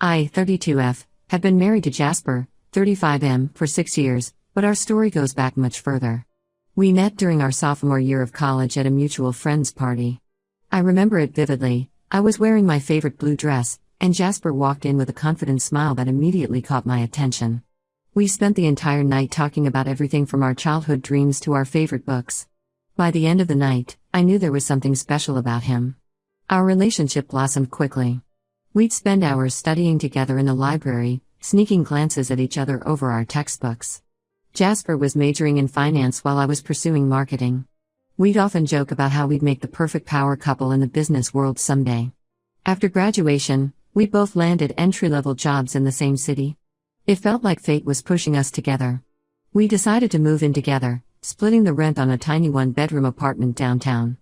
I, 32F, have been married to Jasper, 35M, for 6 years, but our story goes back much further. We met during our sophomore year of college at a mutual friend's party. I remember it vividly. I was wearing my favorite blue dress, and Jasper walked in with a confident smile that immediately caught my attention. We spent the entire night talking about everything from our childhood dreams to our favorite books. By the end of the night, I knew there was something special about him. Our relationship blossomed quickly. We'd spend hours studying together in the library, sneaking glances at each other over our textbooks. Jasper was majoring in finance while I was pursuing marketing. We'd often joke about how we'd make the perfect power couple in the business world someday. After graduation, we both landed entry-level jobs in the same city. It felt like fate was pushing us together. We decided to move in together, splitting the rent on a tiny one-bedroom apartment downtown.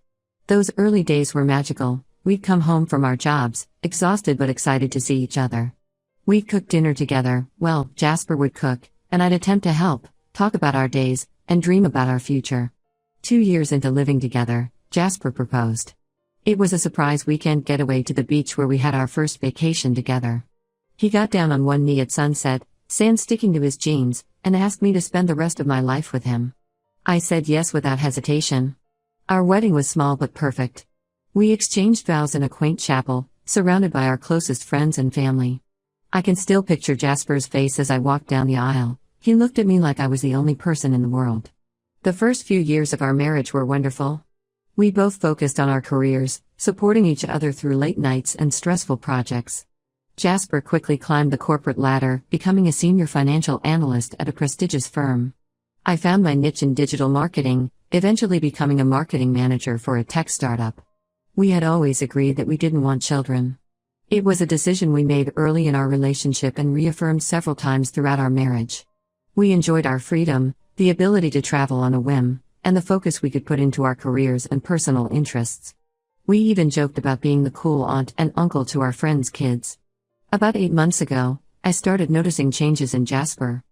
Those early days were magical. We'd come home from our jobs, exhausted but excited to see each other. We'd cook dinner together. Well, Jasper would cook, and I'd attempt to help, talk about our days, and dream about our future. 2 years into living together, Jasper proposed. It was a surprise weekend getaway to the beach where we had our first vacation together. He got down on one knee at sunset, sand sticking to his jeans, and asked me to spend the rest of my life with him. I said yes without hesitation. Our wedding was small but perfect. We exchanged vows in a quaint chapel, surrounded by our closest friends and family. I can still picture Jasper's face as I walked down the aisle. He looked at me like I was the only person in the world. The first few years of our marriage were wonderful. We both focused on our careers, supporting each other through late nights and stressful projects. Jasper quickly climbed the corporate ladder, becoming a senior financial analyst at a prestigious firm. I found my niche in digital marketing, eventually becoming a marketing manager for a tech startup. We had always agreed that we didn't want children. It was a decision we made early in our relationship and reaffirmed several times throughout our marriage. We enjoyed our freedom, the ability to travel on a whim, and the focus we could put into our careers and personal interests. We even joked about being the cool aunt and uncle to our friends' kids. About 8 months ago, I started noticing changes in Jasper.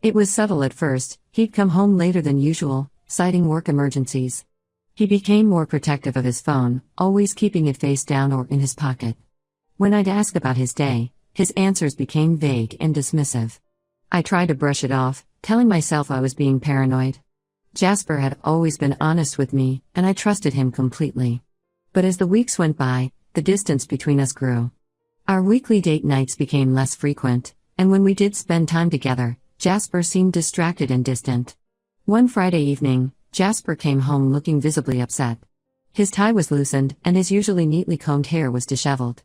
It was subtle at first. He'd come home later than usual, citing work emergencies. He became more protective of his phone, always keeping it face down or in his pocket. When I'd ask about his day, his answers became vague and dismissive. I tried to brush it off, telling myself I was being paranoid. Jasper had always been honest with me, and I trusted him completely. But as the weeks went by, the distance between us grew. Our weekly date nights became less frequent, and when we did spend time together, Jasper seemed distracted and distant. One Friday evening, Jasper came home looking visibly upset. His tie was loosened, and his usually neatly combed hair was disheveled.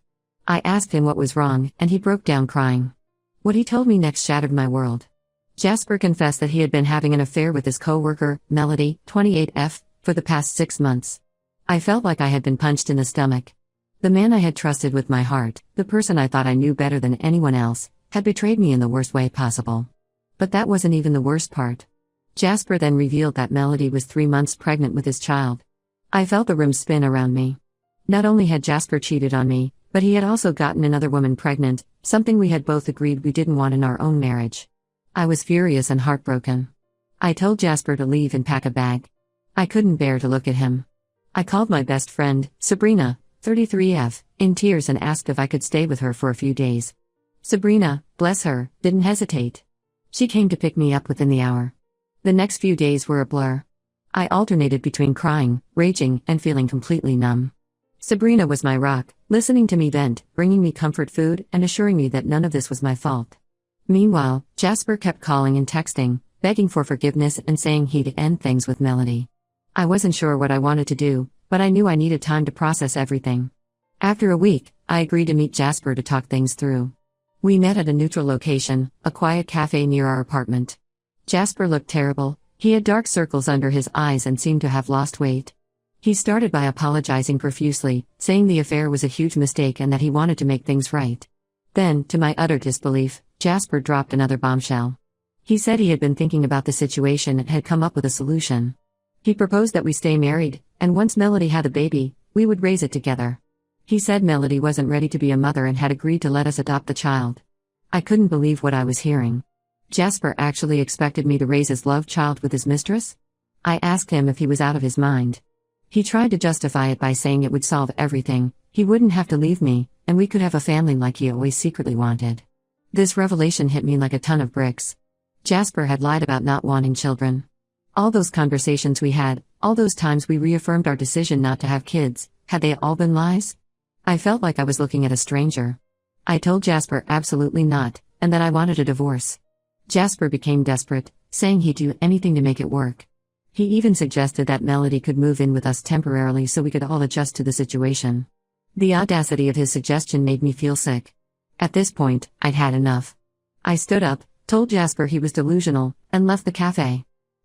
I asked him what was wrong, and he broke down crying. What he told me next shattered my world. Jasper confessed that he had been having an affair with his coworker, Melody, 28F, for the past 6 months. I felt like I had been punched in the stomach. The man I had trusted with my heart, the person I thought I knew better than anyone else, had betrayed me in the worst way possible. But that wasn't even the worst part. Jasper then revealed that Melody was 3 months pregnant with his child. I felt the room spin around me. Not only had Jasper cheated on me, but he had also gotten another woman pregnant, something we had both agreed we didn't want in our own marriage. I was furious and heartbroken. I told Jasper to leave and pack a bag. I couldn't bear to look at him. I called my best friend, Sabrina, 33F, in tears and asked if I could stay with her for a few days. Sabrina, bless her, didn't hesitate. She came to pick me up within the hour. The next few days were a blur. I alternated between crying, raging, and feeling completely numb. Sabrina was my rock, listening to me vent, bringing me comfort food, and assuring me that none of this was my fault. Meanwhile, Jasper kept calling and texting, begging for forgiveness and saying he'd end things with Melody. I wasn't sure what I wanted to do, but I knew I needed time to process everything. After a week, I agreed to meet Jasper to talk things through. We met at a neutral location, a quiet cafe near our apartment. Jasper looked terrible. He had dark circles under his eyes and seemed to have lost weight. He started by apologizing profusely, saying the affair was a huge mistake and that he wanted to make things right. Then, to my utter disbelief, Jasper dropped another bombshell. He said he had been thinking about the situation and had come up with a solution. He proposed that we stay married, and once Melody had a baby, we would raise it together. He said Melody wasn't ready to be a mother and had agreed to let us adopt the child. I couldn't believe what I was hearing. Jasper actually expected me to raise his love child with his mistress? I asked him if he was out of his mind. He tried to justify it by saying it would solve everything, he wouldn't have to leave me, and we could have a family like he always secretly wanted. This revelation hit me like a ton of bricks. Jasper had lied about not wanting children. All those conversations we had, all those times we reaffirmed our decision not to have kids, had they all been lies? I felt like I was looking at a stranger. I told Jasper absolutely not, and that I wanted a divorce. Jasper became desperate, saying he'd do anything to make it work. He even suggested that Melody could move in with us temporarily so we could all adjust to the situation. The audacity of his suggestion made me feel sick. At this point, I'd had enough. I stood up, told Jasper he was delusional, and left the cafe.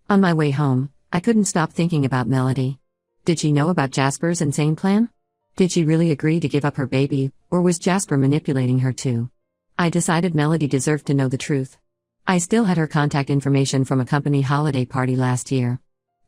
On my way home, I couldn't stop thinking about Melody. Did she know about Jasper's insane plan? Did she really agree to give up her baby, or was Jasper manipulating her too? I decided Melody deserved to know the truth. I still had her contact information from a company holiday party last year.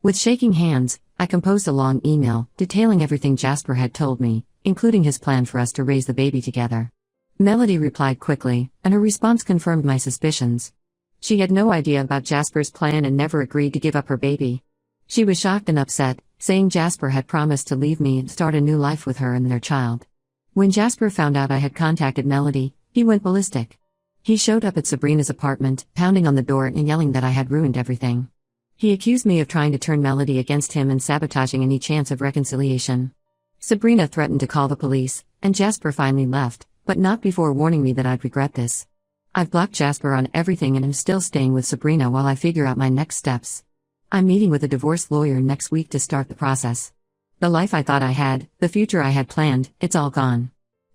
With shaking hands, I composed a long email detailing everything Jasper had told me, including his plan for us to raise the baby together. Melody replied quickly, and her response confirmed my suspicions. She had no idea about Jasper's plan and never agreed to give up her baby. She was shocked and upset, saying Jasper had promised to leave me and start a new life with her and their child. When Jasper found out I had contacted Melody, he went ballistic. He showed up at Sabrina's apartment, pounding on the door and yelling that I had ruined everything. He accused me of trying to turn Melody against him and sabotaging any chance of reconciliation. Sabrina threatened to call the police, and Jasper finally left, but not before warning me that I'd regret this. I've blocked Jasper on everything and am still staying with Sabrina while I figure out my next steps. I'm meeting with a divorce lawyer next week to start the process. The life I thought I had, the future I had planned, it's all gone.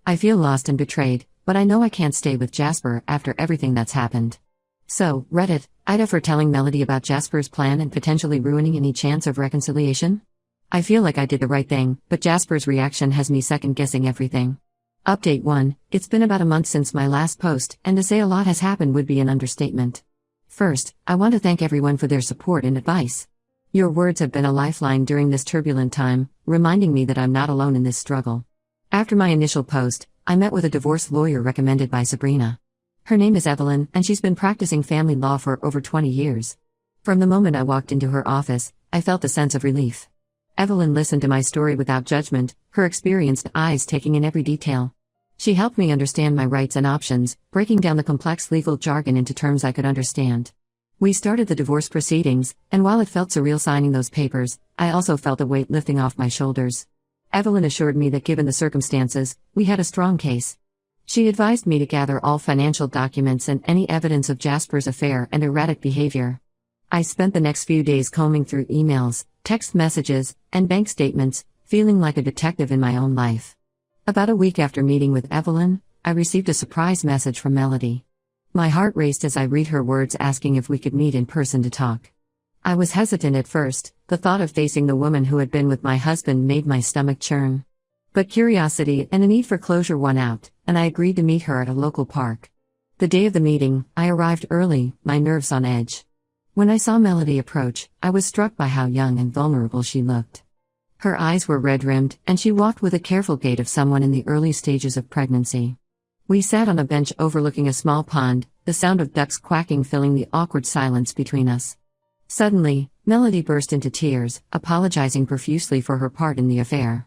I feel lost and betrayed, but I know I can't stay with Jasper after everything that's happened. So, Reddit, Ida for telling Melody about Jasper's plan and potentially ruining any chance of reconciliation? I feel like I did the right thing, but Jasper's reaction has me second-guessing everything. Update 1, it's been about a month since my last post, and to say a lot has happened would be an understatement. First, I want to thank everyone for their support and advice. Your words have been a lifeline during this turbulent time, reminding me that I'm not alone in this struggle. After my initial post, I met with a divorce lawyer recommended by Sabrina. Her name is Evelyn, and she's been practicing family law for over 20 years. From the moment I walked into her office, I felt a sense of relief. Evelyn listened to my story without judgment, her experienced eyes taking in every detail. She helped me understand my rights and options, breaking down the complex legal jargon into terms I could understand. We started the divorce proceedings, and while it felt surreal signing those papers, I also felt a weight lifting off my shoulders. Evelyn assured me that given the circumstances, we had a strong case. She advised me to gather all financial documents and any evidence of Jasper's affair and erratic behavior. I spent the next few days combing through emails, text messages, and bank statements, feeling like a detective in my own life. About a week after meeting with Evelyn, I received a surprise message from Melody. My heart raced as I read her words asking if we could meet in person to talk. I was hesitant at first, the thought of facing the woman who had been with my husband made my stomach churn. But curiosity and the need for closure won out, and I agreed to meet her at a local park. The day of the meeting, I arrived early, my nerves on edge. When I saw Melody approach, I was struck by how young and vulnerable she looked. Her eyes were red-rimmed, and she walked with a careful gait of someone in the early stages of pregnancy. We sat on a bench overlooking a small pond, the sound of ducks quacking filling the awkward silence between us. Suddenly, Melody burst into tears, apologizing profusely for her part in the affair.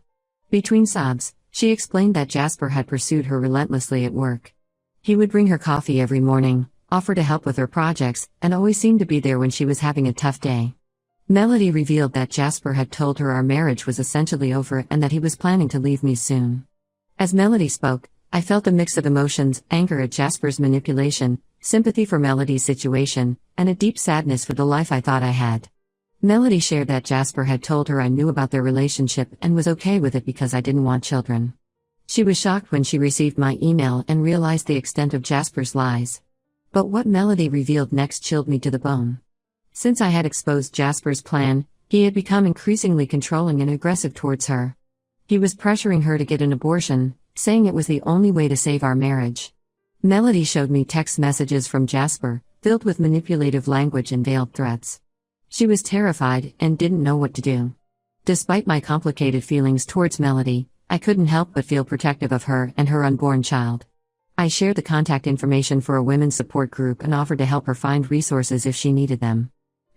Between sobs, she explained that Jasper had pursued her relentlessly at work. He would bring her coffee every morning, offer to help with her projects, and always seemed to be there when she was having a tough day. Melody revealed that Jasper had told her our marriage was essentially over and that he was planning to leave me soon. As Melody spoke, I felt a mix of emotions, anger at Jasper's manipulation, sympathy for Melody's situation, and a deep sadness for the life I thought I had. Melody shared that Jasper had told her I knew about their relationship and was okay with it because I didn't want children. She was shocked when she received my email and realized the extent of Jasper's lies. But what Melody revealed next chilled me to the bone. Since I had exposed Jasper's plan, he had become increasingly controlling and aggressive towards her. He was pressuring her to get an abortion, saying it was the only way to save our marriage. Melody showed me text messages from Jasper, filled with manipulative language and veiled threats. She was terrified and didn't know what to do. Despite my complicated feelings towards Melody, I couldn't help but feel protective of her and her unborn child. I shared the contact information for a women's support group and offered to help her find resources if she needed them.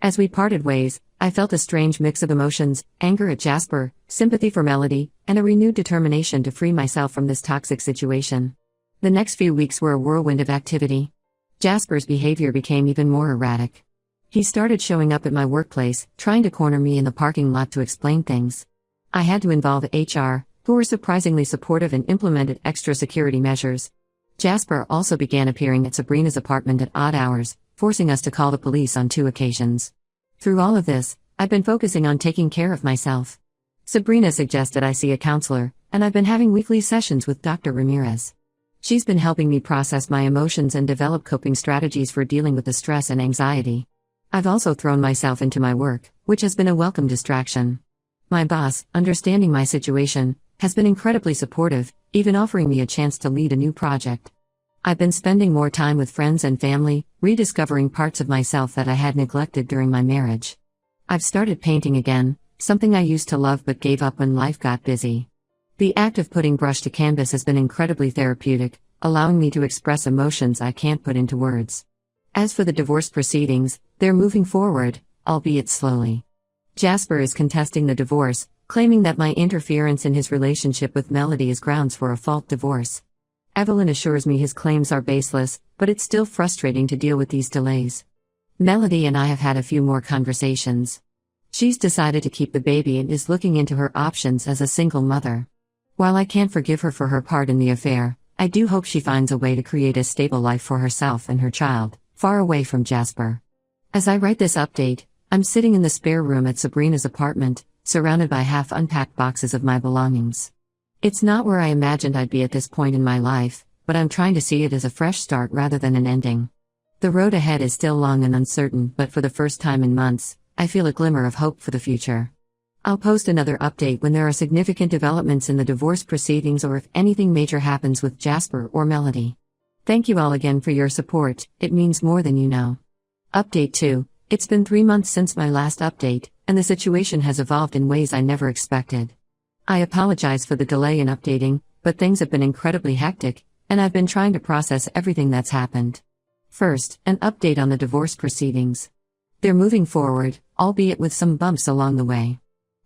As we parted ways, I felt a strange mix of emotions: anger at Jasper, sympathy for Melody, and a renewed determination to free myself from this toxic situation. The next few weeks were a whirlwind of activity. Jasper's behavior became even more erratic. He started showing up at my workplace, trying to corner me in the parking lot to explain things. I had to involve HR, who were surprisingly supportive and implemented extra security measures. Jasper also began appearing at Sabrina's apartment at odd hours, forcing us to call the police on 2 occasions. Through all of this, I've been focusing on taking care of myself. Sabrina suggested I see a counselor, and I've been having weekly sessions with Dr. Ramirez. She's been helping me process my emotions and develop coping strategies for dealing with the stress and anxiety. I've also thrown myself into my work, which has been a welcome distraction. My boss, understanding my situation, has been incredibly supportive, even offering me a chance to lead a new project. I've been spending more time with friends and family, rediscovering parts of myself that I had neglected during my marriage. I've started painting again, something I used to love but gave up when life got busy. The act of putting brush to canvas has been incredibly therapeutic, allowing me to express emotions I can't put into words. As for the divorce proceedings, they're moving forward, albeit slowly. Jasper is contesting the divorce, claiming that my interference in his relationship with Melody is grounds for a fault divorce. Evelyn assures me his claims are baseless, but it's still frustrating to deal with these delays. Melody and I have had a few more conversations. She's decided to keep the baby and is looking into her options as a single mother. While I can't forgive her for her part in the affair, I do hope she finds a way to create a stable life for herself and her child, far away from Jasper. As I write this update, I'm sitting in the spare room at Sabrina's apartment, surrounded by half-unpacked boxes of my belongings. It's not where I imagined I'd be at this point in my life, but I'm trying to see it as a fresh start rather than an ending. The road ahead is still long and uncertain, but for the first time in months, I feel a glimmer of hope for the future. I'll post another update when there are significant developments in the divorce proceedings or if anything major happens with Jasper or Melody. Thank you all again for your support, it means more than you know. Update 2. It's been 3 months since my last update, and the situation has evolved in ways I never expected. I apologize for the delay in updating, but things have been incredibly hectic, and I've been trying to process everything that's happened. First, an update on the divorce proceedings. They're moving forward, albeit with some bumps along the way.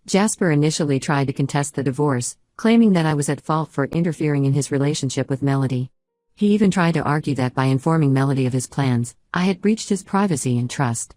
Jasper initially tried to contest the divorce, claiming that I was at fault for interfering in his relationship with Melody. He even tried to argue that by informing Melody of his plans, I had breached his privacy and trust.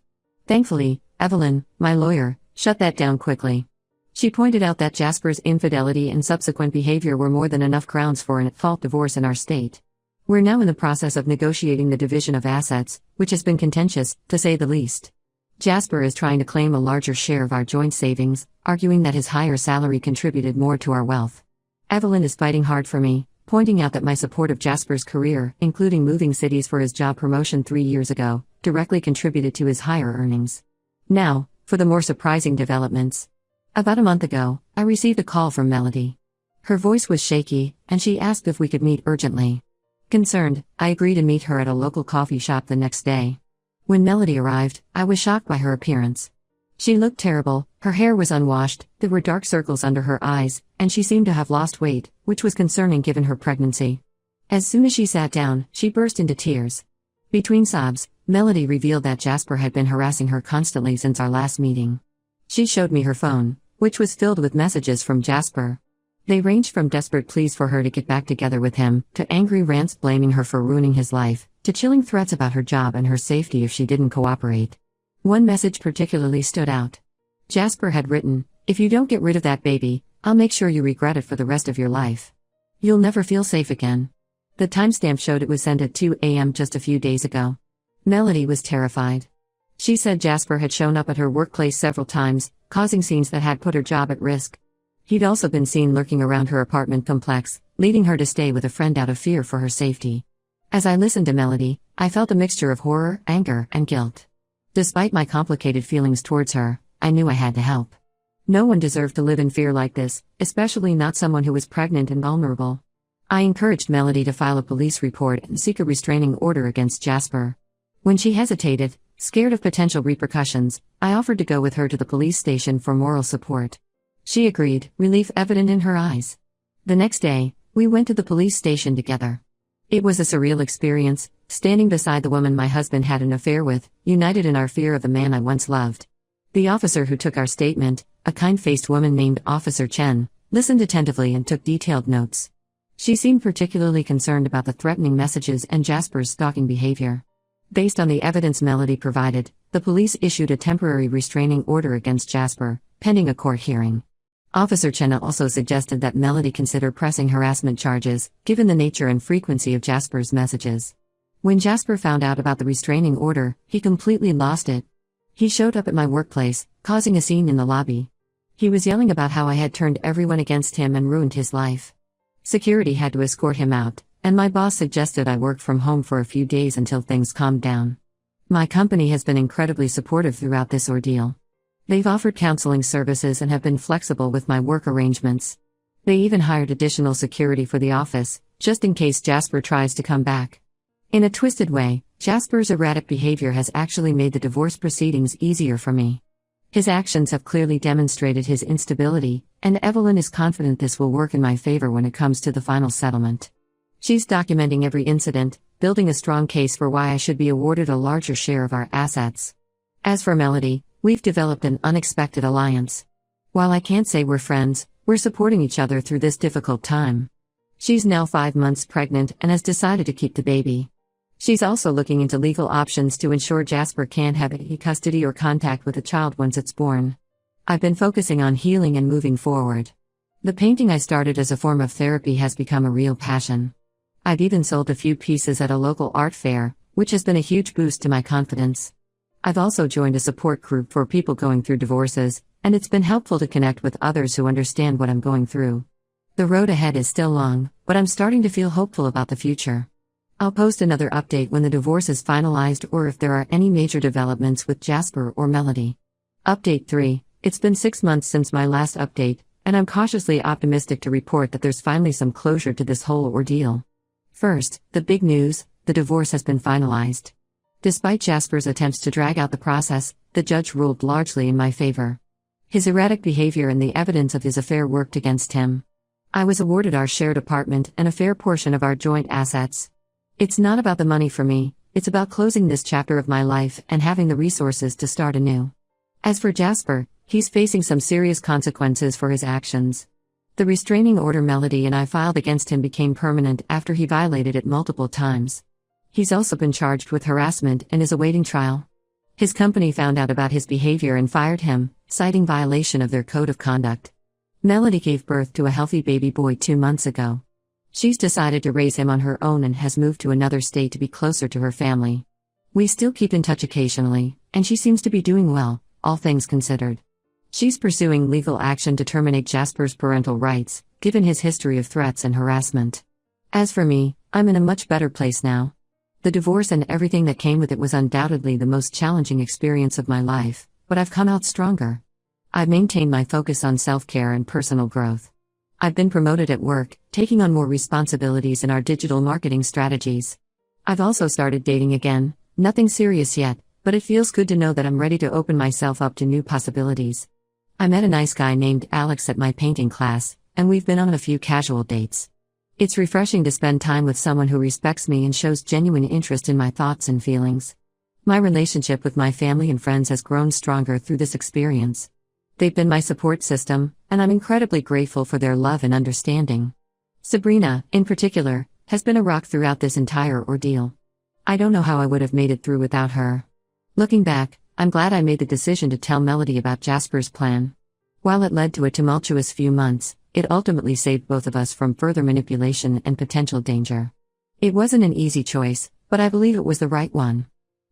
Thankfully, Evelyn, my lawyer, shut that down quickly. She pointed out that Jasper's infidelity and subsequent behavior were more than enough grounds for an at-fault divorce in our state. We're now in the process of negotiating the division of assets, which has been contentious, to say the least. Jasper is trying to claim a larger share of our joint savings, arguing that his higher salary contributed more to our wealth. Evelyn is fighting hard for me, pointing out that my support of Jasper's career, including moving cities for his job promotion 3 years ago, directly contributed to his higher earnings. Now, for the more surprising developments. About a month ago, I received a call from Melody. Her voice was shaky, and she asked if we could meet urgently. Concerned, I agreed to meet her at a local coffee shop the next day. When Melody arrived, I was shocked by her appearance. She looked terrible, her hair was unwashed, there were dark circles under her eyes, and she seemed to have lost weight, which was concerning given her pregnancy. As soon as she sat down, she burst into tears. Between sobs, Melody revealed that Jasper had been harassing her constantly since our last meeting. She showed me her phone, which was filled with messages from Jasper. They ranged from desperate pleas for her to get back together with him, to angry rants blaming her for ruining his life, to chilling threats about her job and her safety if she didn't cooperate. One message particularly stood out. Jasper had written, "If you don't get rid of that baby, I'll make sure you regret it for the rest of your life. You'll never feel safe again." The timestamp showed it was sent at 2 a.m. just a few days ago. Melody was terrified. She said Jasper had shown up at her workplace several times, causing scenes that had put her job at risk. He'd also been seen lurking around her apartment complex, leading her to stay with a friend out of fear for her safety. As I listened to Melody, I felt a mixture of horror, anger, and guilt. Despite my complicated feelings towards her, I knew I had to help. No one deserved to live in fear like this, especially not someone who was pregnant and vulnerable. I encouraged Melody to file a police report and seek a restraining order against Jasper. When she hesitated, scared of potential repercussions, I offered to go with her to the police station for moral support. She agreed, relief evident in her eyes. The next day, we went to the police station together. It was a surreal experience, standing beside the woman my husband had an affair with, united in our fear of the man I once loved. The officer who took our statement, a kind-faced woman named Officer Chen, listened attentively and took detailed notes. She seemed particularly concerned about the threatening messages and Jasper's stalking behavior. Based on the evidence Melody provided, the police issued a temporary restraining order against Jasper, pending a court hearing. Officer Chen also suggested that Melody consider pressing harassment charges, given the nature and frequency of Jasper's messages. When Jasper found out about the restraining order, he completely lost it. He showed up at my workplace, causing a scene in the lobby. He was yelling about how I had turned everyone against him and ruined his life. Security had to escort him out, and my boss suggested I work from home for a few days until things calmed down. My company has been incredibly supportive throughout this ordeal. They've offered counseling services and have been flexible with my work arrangements. They even hired additional security for the office, just in case Jasper tries to come back. In a twisted way, Jasper's erratic behavior has actually made the divorce proceedings easier for me. His actions have clearly demonstrated his instability, and Evelyn is confident this will work in my favor when it comes to the final settlement. She's documenting every incident, building a strong case for why I should be awarded a larger share of our assets. As for Melody, we've developed an unexpected alliance. While I can't say we're friends, we're supporting each other through this difficult time. She's now 5 months pregnant and has decided to keep the baby. She's also looking into legal options to ensure Jasper can't have any custody or contact with the child once it's born. I've been focusing on healing and moving forward. The painting I started as a form of therapy has become a real passion. I've even sold a few pieces at a local art fair, which has been a huge boost to my confidence. I've also joined a support group for people going through divorces, and it's been helpful to connect with others who understand what I'm going through. The road ahead is still long, but I'm starting to feel hopeful about the future. I'll post another update when the divorce is finalized or if there are any major developments with Jasper or Melody. Update 3. It's been 6 months since my last update, and I'm cautiously optimistic to report that there's finally some closure to this whole ordeal. First, the big news: the divorce has been finalized. Despite Jasper's attempts to drag out the process, the judge ruled largely in my favor. His erratic behavior and the evidence of his affair worked against him. I was awarded our shared apartment and a fair portion of our joint assets. It's not about the money for me, it's about closing this chapter of my life and having the resources to start anew. As for Jasper, he's facing some serious consequences for his actions. The restraining order Melody and I filed against him became permanent after he violated it multiple times. He's also been charged with harassment and is awaiting trial. His company found out about his behavior and fired him, citing violation of their code of conduct. Melody gave birth to a healthy baby boy 2 months ago. She's decided to raise him on her own and has moved to another state to be closer to her family. We still keep in touch occasionally, and she seems to be doing well, all things considered. She's pursuing legal action to terminate Jasper's parental rights, given his history of threats and harassment. As for me, I'm in a much better place now. The divorce and everything that came with it was undoubtedly the most challenging experience of my life, but I've come out stronger. I've maintained my focus on self-care and personal growth. I've been promoted at work, taking on more responsibilities in our digital marketing strategies. I've also started dating again, nothing serious yet, but it feels good to know that I'm ready to open myself up to new possibilities. I met a nice guy named Alex at my painting class, and we've been on a few casual dates. It's refreshing to spend time with someone who respects me and shows genuine interest in my thoughts and feelings. My relationship with my family and friends has grown stronger through this experience. They've been my support system, and I'm incredibly grateful for their love and understanding. Sabrina, in particular, has been a rock throughout this entire ordeal. I don't know how I would have made it through without her. Looking back, I'm glad I made the decision to tell Melody about Jasper's plan. While it led to a tumultuous few months, it ultimately saved both of us from further manipulation and potential danger. It wasn't an easy choice, but I believe it was the right one.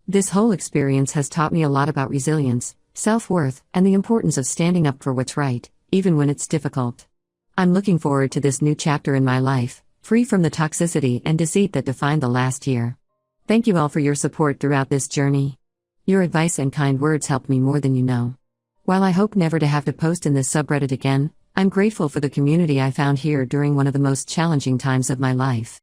This whole experience has taught me a lot about resilience, self-worth, and the importance of standing up for what's right, even when it's difficult. I'm looking forward to this new chapter in my life, free from the toxicity and deceit that defined the last year. Thank you all for your support throughout this journey. Your advice and kind words helped me more than you know. While I hope never to have to post in this subreddit again, I'm grateful for the community I found here during one of the most challenging times of my life.